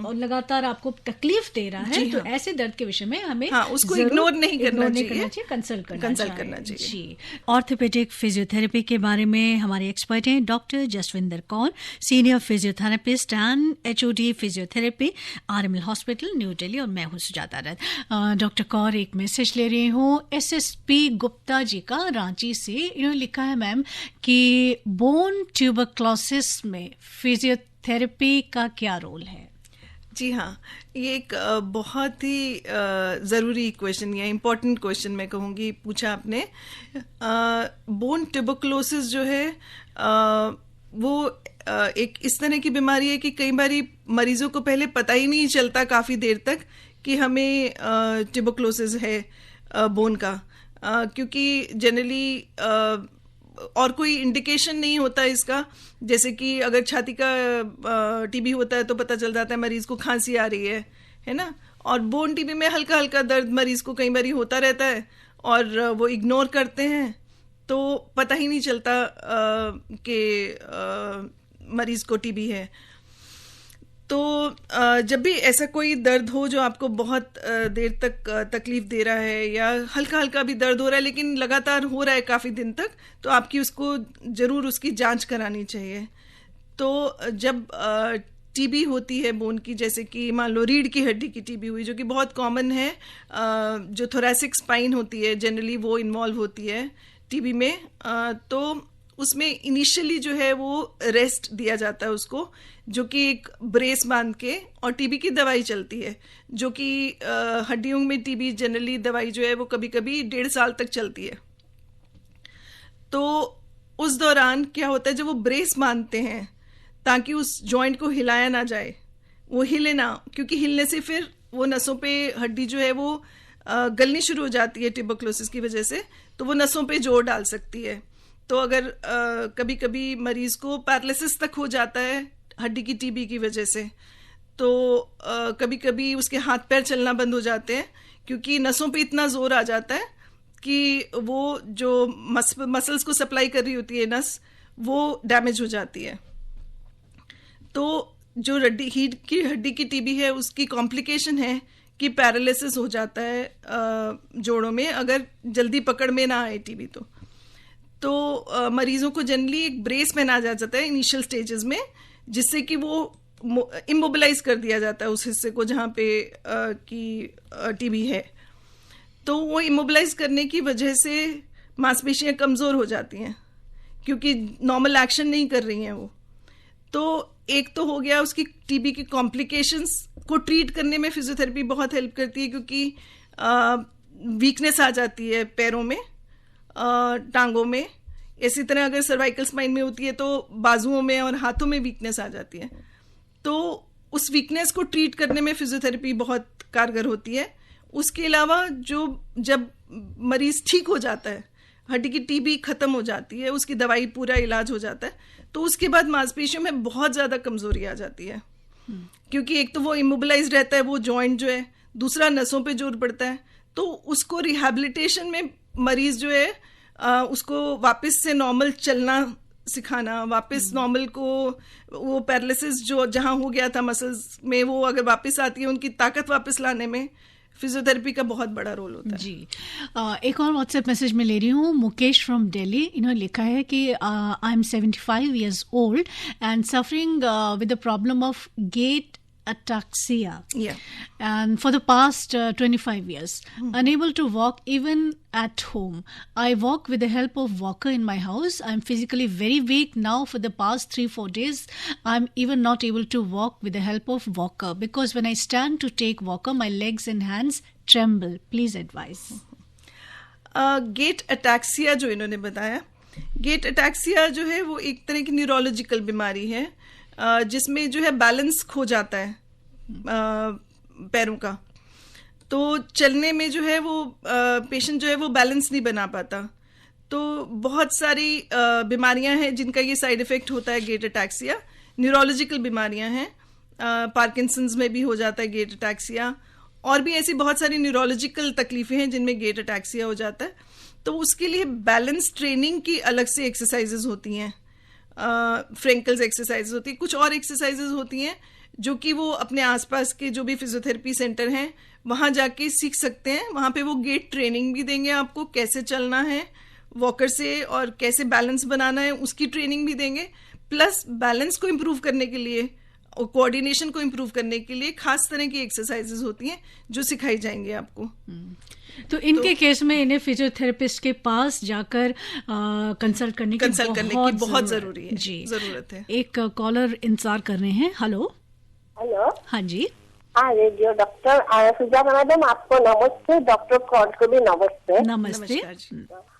और लगातार आपको तकलीफ दे रहा है, तो ऐसे दर्द के विषय में हमें उसको इग्नोर नहीं करना चाहिए, कंसल्ट करना चाहिए। जी, ऑर्थोपेडिक फिजियोथेरेपी के बारे में हमारे एक्सपर्ट हैं doctor Jaswinder Kaur, senior physiotherapist and HOD physiotherapy, RML hospital New Delhi, और मैं हूँ सुजाता रथ। डॉक्टर कौर, एक मैसेज ले रही हूँ SSP गुप्ता जी का, रांची से। इन्होंने लिखा है मैम कि बोन ट्यूबरक्लोसिस में फिजियोथेरेपी का क्या रोल है? जी हाँ, ये एक बहुत ही ज़रूरी क्वेश्चन या इम्पोर्टेंट क्वेश्चन मैं कहूँगी पूछा आपने। बोन ट्यूबरक्लोसिस जो है वो एक इस तरह की बीमारी है कि कई बारी मरीजों को पहले पता ही नहीं चलता काफ़ी देर तक कि हमें ट्यूबरक्लोसिस है बोन का, क्योंकि जनरली और कोई इंडिकेशन नहीं होता इसका। जैसे कि अगर छाती का टीबी होता है तो पता चल जाता है मरीज को खांसी आ रही है ना, और बोन टीबी में हल्का हल्का दर्द मरीज को कई बार होता रहता है और वो इग्नोर करते हैं, तो पता ही नहीं चलता कि मरीज को टीबी है। तो जब भी ऐसा कोई दर्द हो जो आपको बहुत देर तक तकलीफ दे रहा है, या हल्का हल्का भी दर्द हो रहा है लेकिन लगातार हो रहा है काफ़ी दिन तक, तो आपकी उसको ज़रूर उसकी जांच करानी चाहिए। तो जब टीबी होती है बोन की, जैसे कि मान लो रीढ़ की हड्डी की टीबी हुई, जो कि बहुत कॉमन है, जो थोरैसिक स्पाइन होती है जनरली वो इन्वॉल्व होती है टीबी में, तो उसमें इनिशियली जो है वो रेस्ट दिया जाता है उसको, जो कि एक ब्रेस बांध के, और टीबी की दवाई चलती है, जो कि हड्डियों में टीबी जनरली दवाई जो है वो कभी कभी 1.5 साल तक चलती है। तो उस दौरान क्या होता है, जब वो ब्रेस बांधते हैं ताकि उस जॉइंट को हिलाया ना जाए, वो हिले ना, क्योंकि हिलने से फिर वो नसों पे हड्डी जो है वो गलनी शुरू हो जाती है ट्यूबरक्लोसिस की वजह से, तो वो नसों पे जोर डाल सकती है। तो अगर कभी कभी मरीज को पैरालिसिस तक हो जाता है हड्डी की टीबी की वजह से, तो कभी कभी उसके हाथ पैर चलना बंद हो जाते हैं, क्योंकि नसों पे इतना जोर आ जाता है कि वो जो मसल्स को सप्लाई कर रही होती है नस, वो डैमेज हो जाती है। तो जो हड्डी की टीबी है उसकी कॉम्प्लिकेशन है कि पैरालिसिस हो जाता है जोड़ों में, अगर जल्दी पकड़ में ना आए टीबी तो मरीजों को जनरली एक ब्रेस पहना जाता है इनिशियल स्टेजेस में, जिससे कि वो इमोबिलाइज कर दिया जाता है उस हिस्से को जहाँ पे की टीबी है। तो वो इमोबिलाइज करने की वजह से मांसपेशियाँ कमज़ोर हो जाती हैं, क्योंकि नॉर्मल एक्शन नहीं कर रही हैं वो। तो एक तो हो गया उसकी टीबी की कॉम्प्लिकेशंस को ट्रीट करने में फिजियोथेरेपी बहुत हेल्प करती है, क्योंकि वीकनेस आ जाती है पैरों में, टांगों में। इसी तरह अगर सर्वाइकल स्पाइन में होती है तो बाजुओं में और हाथों में वीकनेस आ जाती है। तो उस वीकनेस को ट्रीट करने में फिजियोथेरेपी बहुत कारगर होती है। उसके अलावा जब मरीज ठीक हो जाता है, हड्डी की टीबी खत्म हो जाती है, उसकी दवाई पूरा इलाज हो जाता है, तो उसके बाद मांसपेशियों में बहुत ज़्यादा कमज़ोरी आ जाती है, क्योंकि एक तो वो इमोबिलाइज रहता है वो जॉइंट जो है, दूसरा नसों पे जोर पड़ता है। तो उसको रिहैबिलिटेशन में मरीज जो है उसको वापस से नॉर्मल चलना सिखाना, वापस नॉर्मल को, वो पैरालिसिस जो जहाँ हो गया था मसल्स में, वो अगर वापस आती है उनकी ताकत वापस लाने में फिजियोथेरेपी का बहुत बड़ा रोल होता है। जी, एक और व्हाट्सएप मैसेज में ले रही हूँ, मुकेश फ्रॉम दिल्ली। इन्होंने लिखा है कि I am 75 years old and suffering with the problem of gait ataxia, and for the past 25 years unable to walk even at home. I walk with the help of walker in my house. I'm physically very weak now. For the past 3-4 days I'm even not able to walk with the help of walker, because when I stand to take walker my legs and hands tremble. Please advise. Gait ataxia जो इन्होंने बताया, gate ataxia जो है वो एक तरह की neurological बीमारी है, जिसमें जो है बैलेंस खो जाता है पैरों का। तो चलने में जो है वो पेशेंट जो है वो बैलेंस नहीं बना पाता। तो बहुत सारी बीमारियां हैं जिनका ये साइड इफेक्ट होता है गेट अटैक्सिया। न्यूरोलॉजिकल बीमारियां हैं, पार्किंसंस में भी हो जाता है गेट अटैक्सिया, और भी ऐसी बहुत सारी न्यूरोलॉजिकल तकलीफें हैं जिनमें गेट अटैक्सिया हो जाता है। तो उसके लिए बैलेंस ट्रेनिंग की अलग से एक्सरसाइजेज होती हैं, फ्रेंकल्स एक्सरसाइजेज होती है, कुछ और एक्सरसाइजेज होती हैं जो कि वो अपने आसपास के जो भी फिजियोथेरेपी सेंटर हैं वहाँ जाके सीख सकते हैं। वहाँ पे वो गेट ट्रेनिंग भी देंगे आपको, कैसे चलना है वॉकर से और कैसे बैलेंस बनाना है उसकी ट्रेनिंग भी देंगे। प्लस बैलेंस को इम्प्रूव करने के लिए और कोऑर्डिनेशन को इम्प्रूव करने के लिए खास तरह की एक्सरसाइजेज होती हैं जो सिखाई जाएंगी आपको। तो इनके केस में इन्हें फिजियोथेरेपिस्ट के पास जाकर कंसल्ट करने की बहुत जरूरी है जी, जरूरत है। एक कॉलर इंतजार कर रहे हैं। हेलो। हाँ जी। हाँ, रेडियो डॉक्टर सुजाता मैडम, आपको नमस्ते। डॉक्टर कौर को भी नमस्ते। नमस्ते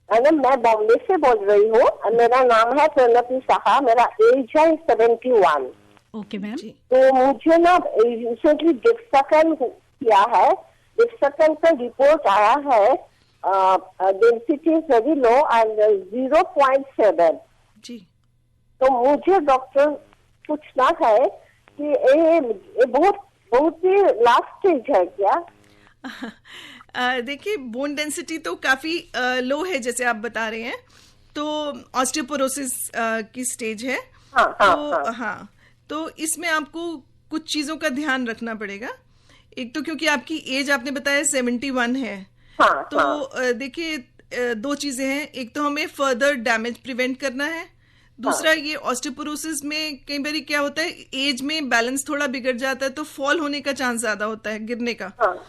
मैडम, मैं बॉम्बे से बोल रही हूँ। मेरा नाम है प्रणति साहा, मेरा एज है 71। Okay ma'am. तो मुझे ना रिसेंटली डिप्सकन किया है। डिप्सकन का रिपोर्ट आया है, density is very low and 0.7 जी। तो मुझे डॉक्टर पूछना है कि ये बहुत ही लास्ट स्टेज है क्या? देखिए, बोन डेंसिटी तो काफी लो है जैसे आप बता रहे हैं, तो ऑस्टियोपोरोसिस की स्टेज है। हाँ, तो इसमें आपको कुछ चीजों का ध्यान रखना पड़ेगा। एक तो क्योंकि आपकी एज आपने बताया 71 है, तो देखिए दो चीजें हैं। एक तो हमें फर्दर डैमेज प्रिवेंट करना है, दूसरा ये ऑस्टियोपोरोसिस में कई बार क्या होता है, एज में बैलेंस थोड़ा बिगड़ जाता है तो फॉल होने का चांस ज्यादा होता है, गिरने का।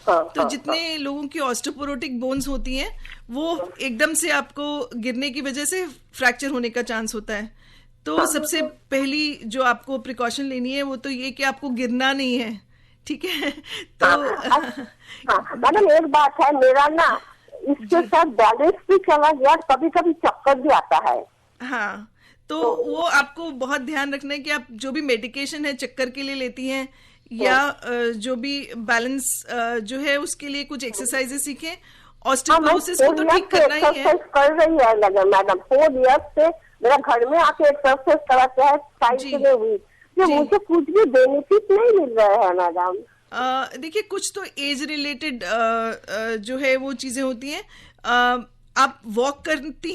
तो जितने लोगों की ऑस्टियोपोरोटिक बोन्स होती हैं वो एकदम से आपको गिरने की वजह से फ्रैक्चर होने का चांस होता है। तो सबसे पहली जो आपको प्रिकॉशन लेनी है वो तो ये कि आपको गिरना नहीं है, ठीक है? तो मैडम एक बात है, मेरा ना इसके साथ बैलेंस भी चला गया, कभी कभी चक्कर भी आता है। हाँ, तो वो आपको बहुत ध्यान रखना है कि आप जो भी मेडिकेशन है चक्कर के लिए लेती हैं या जो भी बैलेंस जो है उसके लिए कुछ एक्सरसाइजेस सीखें। ऑस्टियोपोरोसिस को तो ठीक करना ही है। कर रही है मैडम, 4 इयर्स से मेरा घर में आके एक्सरसाइज कराते हैं, साइड में हुई, मुझे कुछ भी बेनिफिट नहीं मिल रहा है मैडम। देखिए, कुछ तो एज रिलेटेड जो है वो चीजें होती हैं। आप वॉक करती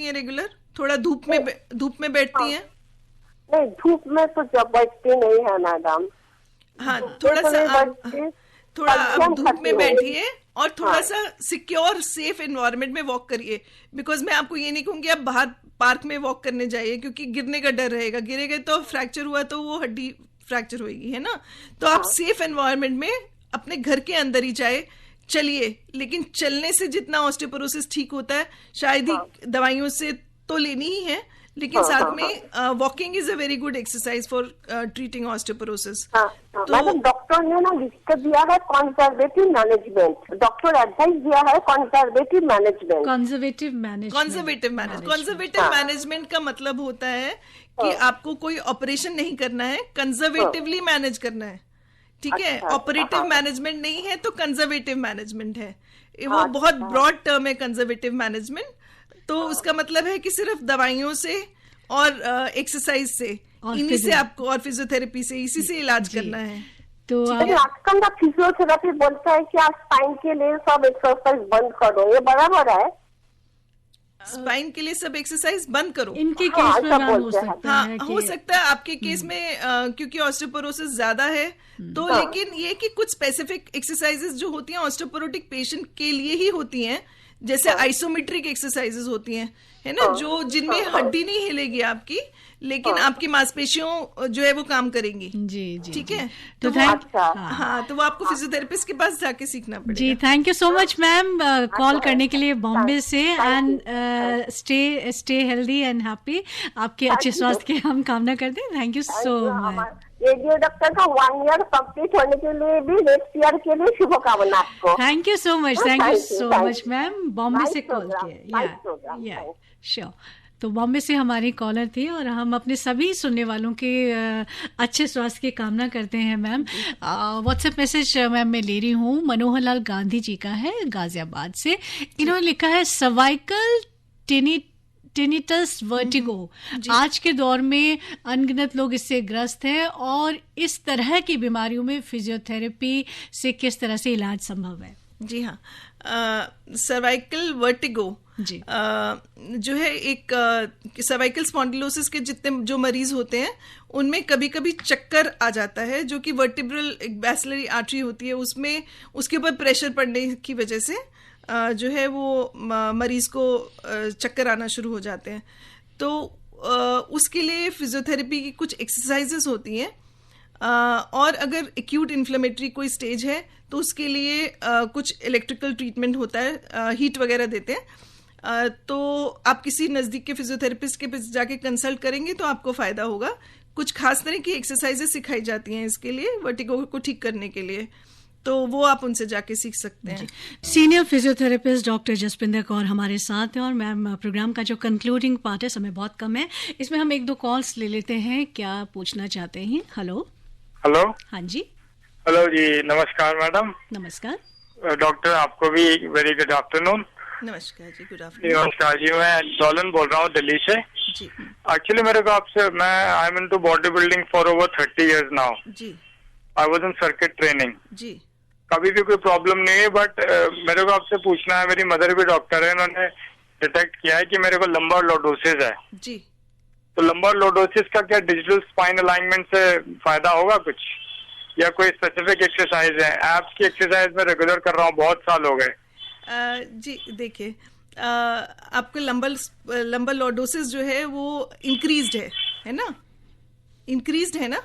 हैं रेगुलर? थोड़ा धूप में बैठती हैं? नहीं, धूप में तो जब बैठती नहीं है मैडम। हाँ, थोड़ा आप धूप में बैठिए और थोड़ा सा सिक्योर सेफ एनवायरनमेंट में वॉक करिए। बिकॉज मैं आपको ये नहीं कहूंगी आप बाहर पार्क में वॉक करने जाइए, क्योंकि गिरने का डर रहेगा। गिरेगा तो फ्रैक्चर हुआ तो वो हड्डी फ्रैक्चर होगी, है ना? तो आप सेफ एनवायरनमेंट में अपने घर के अंदर ही चलिए। लेकिन चलने से जितना ऑस्टियोपोरोसिस ठीक होता है शायद ही दवाइयों से तो लेनी ही है, लेकिन साथ में walking is a very good exercise for treating osteoporosis. Madam, doctor ने ना लिख दिया है कंजर्वेटिव मैनेजमेंट। डॉक्टर एडवाइस दिया है कंजर्वेटिव मैनेजमेंट। कंजर्वेटिव मैनेजमेंट का मतलब होता है कि आपको कोई ऑपरेशन नहीं करना है, कंजर्वेटिवली मैनेज करना है, ठीक है? ऑपरेटिव मैनेजमेंट नहीं है तो कंजर्वेटिव मैनेजमेंट है। वो बहुत ब्रॉड टर्म है कंजर्वेटिव मैनेजमेंट। तो उसका मतलब है कि सिर्फ दवाइयों से और एक्सरसाइज से, इन्हीं से आपको, और फिजियोथेरेपी से, इसी से इलाज करना है। तो आजकल का फिजियोथेरेपी बोलता है कि आप स्पाइन के लिए सब एक्सरसाइज बंद करो, ये बराबर है? स्पाइन के लिए सब एक्सरसाइज बंद करो, इनके केस में हो सकता है। हो सकता है आपके केस में क्योंकि ऑस्टियोपोरोसिस ज्यादा है तो लेकिन ये कि कुछ स्पेसिफिक एक्सरसाइजेस जो होती हैं ऑस्टियोपोरोटिक पेशेंट के लिए ही होती हैं, जैसे आइसोमेट्रिक एक्सरसाइजेस होती हैं, है ना, जो जिनमें हड्डी नहीं हिलेगी आपकी, लेकिन आपकी मांसपेशियों जो है वो काम करेंगी। जी, ठीक है? तो तो वो आपको फिजियोथेरेपिस्ट के पास जाके सीखना पड़ेगा। जी, thank you so much ma'am call करने के लिए बॉम्बे से। And stay healthy and happy. आपके अच्छे स्वास्थ्य की हम कामना करते हैं। Thank you so much. Radio doctor का 1 ईयर कंप्लीट होने के लिए भी नेक्स्ट ईयर के लिए शुभकामना आपको। Thank you so much ma'am, Bombay से कॉल किया। श्योर। तो बॉम्बे से हमारी कॉलर थी और हम अपने सभी सुनने वालों के अच्छे स्वास्थ्य की कामना करते हैं मैम। व्हाट्सएप मैसेज मैम मैं ले रही हूँ, मनोहर लाल गांधी जी का है, गाजियाबाद से। इन्होंने लिखा है सर्वाइकल टेनिटस वर्टिगो। आज के दौर में अनगिनत लोग इससे ग्रस्त हैं और इस तरह की बीमारियों में फिजियोथेरेपी से किस तरह से इलाज संभव है? जी हाँ, सर्वाइकल वर्टिगो जो है एक सर्वाइकल स्पॉन्डिलोसिस के जितने जो मरीज होते हैं उनमें कभी कभी चक्कर आ जाता है, जो कि वर्टिब्रल एक बैसिलरी आर्टरी होती है, उसमें उसके ऊपर प्रेशर पड़ने की वजह से जो है वो मरीज को चक्कर आना शुरू हो जाते हैं। तो उसके लिए फिजियोथेरेपी की कुछ एक्सरसाइजेस होती हैं, और अगर एक्यूट इन्फ्लेमेटरी कोई स्टेज है तो उसके लिए कुछ इलेक्ट्रिकल ट्रीटमेंट होता है, हीट वगैरह देते हैं। तो आप किसी नज़दीक के फिजियोथेरेपिस्ट के पास जाके कंसल्ट करेंगे तो आपको फ़ायदा होगा। कुछ खास तरह की एक्सरसाइजेस सिखाई जाती हैं इसके लिए, वर्टिगो को ठीक करने के लिए, तो वो आप उनसे जाके सीख सकते हैं। Senior physiotherapist doctor Jaspinder Kaur हमारे साथ हैं। और मैम, प्रोग्राम का जो कंक्लूडिंग पार्ट है, समय बहुत कम है, इसमें हम 1-2 कॉल्स ले लेते हैं। क्या पूछना चाहते हैं? हेलो। हाँ जी। हेलो जी, नमस्कार मैडम। नमस्कार डॉक्टर, आपको भी वेरी गुड आफ्टरनून। नमस्कार जी, गुड आफ्टरनून। नमस्कार जी, मैं डॉलन बोल रहा हूँ दिल्ली से। जी। एक्चुअली मेरे को आपसे, मैं I am into body building for over 30 years now. जी। I was in circuit training. जी। कभी भी कोई प्रॉब्लम नहीं है, बट मेरे को आपसे पूछना है, मेरी मदर भी डॉक्टर है, उन्होंने डिटेक्ट किया है कि मेरे को लंबर लॉर्डोसिस है। जी। तो लंबर लॉर्डोसिस का क्या डिजिटल स्पाइन अलाइनमेंट से फायदा होगा कुछ, या कोई स्पेसिफिक एक्सरसाइज है? एप्स की एक्सरसाइज में रेगुलर कर रहा हूँ, बहुत साल हो गए। जी देखिए, आपका लंबर लॉर्डोसिस जो है वो इंक्रीज्ड है ना? इंक्रीज्ड है ना?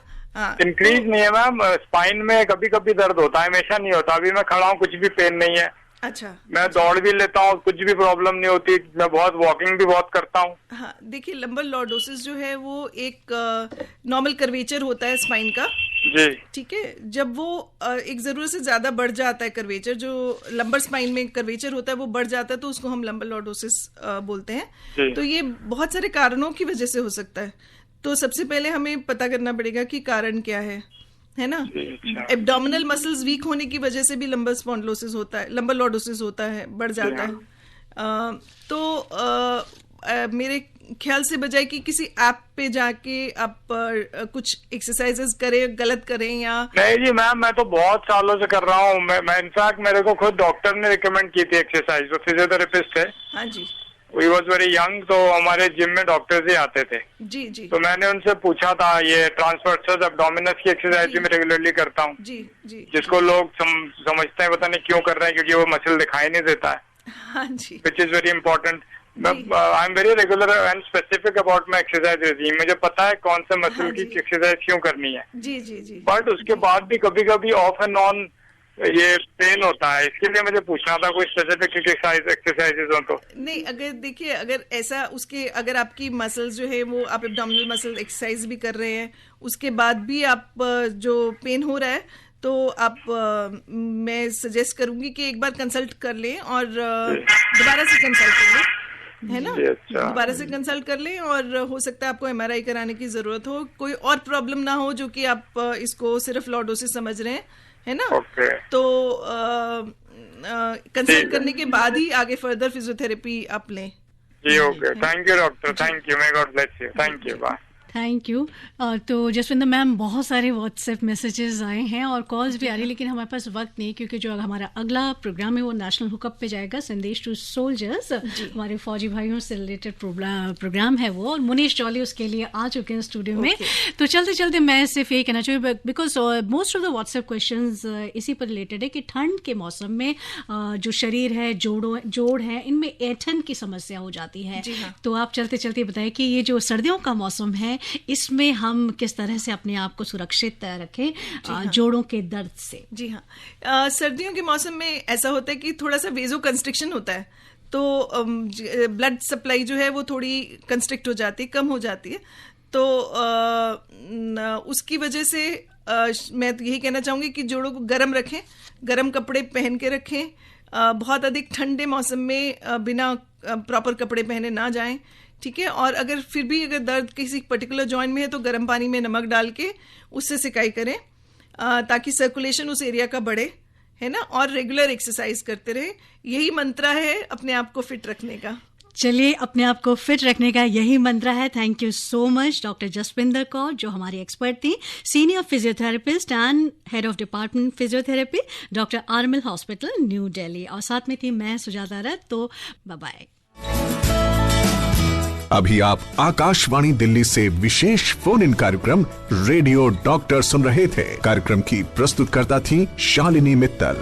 इंक्रीज तो, नहीं है मैम, स्पाइन में कभी कभी दर्द होता है, हमेशा नहीं होता। अभी मैं खड़ा हूँ, कुछ भी पेन नहीं है। अच्छा। मैं दौड़ भी लेता हूँ, कुछ भी प्रॉब्लम नहीं होती। मैं बहुत वॉकिंग भी बहुत करता हूँ। हाँ, देखिए, लंबर लॉर्डोसिस जो है वो एक नॉर्मल कर्वेचर होता है स्पाइन का। जी। ठीक है। जब वो एक जरूरत से ज्यादा बढ़ जाता है कर्वेचर, जो लंबर स्पाइन में कर्वेचर होता है वो बढ़ जाता है, तो उसको हम लंबर लॉर्डोसिस बोलते हैं। तो ये बहुत सारे कारणों की वजह से हो सकता है। तो सबसे पहले हमें पता करना पड़ेगा कि कारण क्या है ना? एब्डोमिनल मसल्स वीक होने की वजह से भी लंबर स्पॉन्डिलोसिस होता है, लंबर लॉर्डोसिस होता है, बढ़ जाता है। तो मेरे ख्याल से बजाय कि किसी ऐप पे जाके आप कुछ एक्सरसाइजेस करें, गलत करें या नहीं जी मैम, मैं तो बहुत सालों से कर रहा हूँ। मैं इनफैक्ट मेरे को खुद डॉक्टर ने रिकमेंड की थी एक्सरसाइज, वो फिजियोथेरेपिस्ट है। हाँ जी। वी वॉज वेरी यंग, तो हमारे जिम में डॉक्टर्स ही आते थे। जी जी। तो मैंने उनसे पूछा था, ये ट्रांसवर्सस एब्डोमिनस की एक्सरसाइज भी मैं रेगुलरली करता हूँ। जी जी। जिसको लोग समझते हैं, पता नहीं क्यों कर रहे हैं, क्योंकि वो मसल दिखाई नहीं देता है। हाँ जी। Which is very important. I am very regular and specific about my exercise regime. मुझे पता है कौन से मसल की एक्सरसाइज क्यों करनी है। जी जी जी। बट उसके बाद भी कभी कभी ऑफ एंड ऑन ये पेन होता है, इसके लिए मुझे पूछना था कोई स्पेसिफिक एक्सरसाइजेज हो तो। नहीं, अगर देखिए, अगर ऐसा अगर आपकी मसल्स जो है वो आप एब्डोमिनल मसल एक्सरसाइज भी कर रहे हैं, उसके बाद भी आप जो पेन हो रहा है, तो आप मैं सजेस्ट करूंगी कि एक बार कंसल्ट कर लें और दोबारा से कंसल्ट कर लें, है ना? दोबारा से कंसल्ट कर लें, और हो सकता है आपको MRI कराने की जरूरत हो, कोई और प्रॉब्लम ना हो जो कि आप इसको सिर्फ लॉर्डोसिस समझ रहे हैं, है ना? तो कंसल्ट करने के बाद ही आगे फर्दर फिजियोथेरेपी आप लें। जी, okay. Thank you doctor, thank you, may God bless you, thank you, bye. Thank you. तो जसविंदर मैम, बहुत सारे व्हाट्सएप मैसेजेस आए हैं और कॉल्स भी आ रही हैं, लेकिन हमारे पास वक्त नहीं, क्योंकि जो हमारा अगला प्रोग्राम है वो नेशनल हुकअप पे जाएगा, संदेश टू सोल्जर्स, हमारे फौजी भाइयों से रिलेटेड प्रोग्राम है वो, और मुनीश जॉली उसके लिए आ चुके हैं स्टूडियो में। तो चलते चलते मैं सिर्फ ये कहना चाहिए, because most of the WhatsApp questions इसी पर रिलेटेड है कि ठंड के मौसम में जो शरीर है, जोड़ है, इनमें ऐंठन की समस्या हो जाती है। तो आप चलते चलते बताएं कि ये जो सर्दियों का मौसम है, इसमें हम किस तरह से अपने आप को सुरक्षित रखें जोड़ों के दर्द से। जी हाँ, सर्दियों के मौसम में ऐसा होता है कि थोड़ा सा वेजो कंस्ट्रिक्शन होता है, तो ब्लड सप्लाई जो है वो थोड़ी कंस्ट्रिक्ट हो जाती है, कम हो जाती है। तो उसकी वजह से मैं यही कहना चाहूँगी कि जोड़ों को गर्म रखें, गर्म कपड़े पहन के रखें। बहुत अधिक ठंडे मौसम में बिना प्रॉपर कपड़े पहने ना जाएं, ठीक है? और अगर फिर भी अगर दर्द किसी पर्टिकुलर जॉइंट में है तो गर्म पानी में नमक डाल के उससे सिकाई करें, ताकि सर्कुलेशन उस एरिया का बढ़े, है ना? और रेगुलर एक्सरसाइज करते रहे। यही मंत्र है अपने आप को फिट रखने का। चलिए, अपने आप को फिट रखने का यही मंत्र है। Thank you so much doctor Jaswinder Kaur, जो हमारी एक्सपर्ट थी, senior physiotherapist and head of department physiotherapy, doctor आर्मिल हॉस्पिटल, न्यू दिल्ली। और साथ में थी मैं, सुजाता रथ। तो बाय बाय। अभी आप आकाशवाणी दिल्ली से विशेष फोन इन कार्यक्रम रेडियो डॉक्टर सुन रहे थे। कार्यक्रम की प्रस्तुतकर्ता थी शालिनी मित्तल।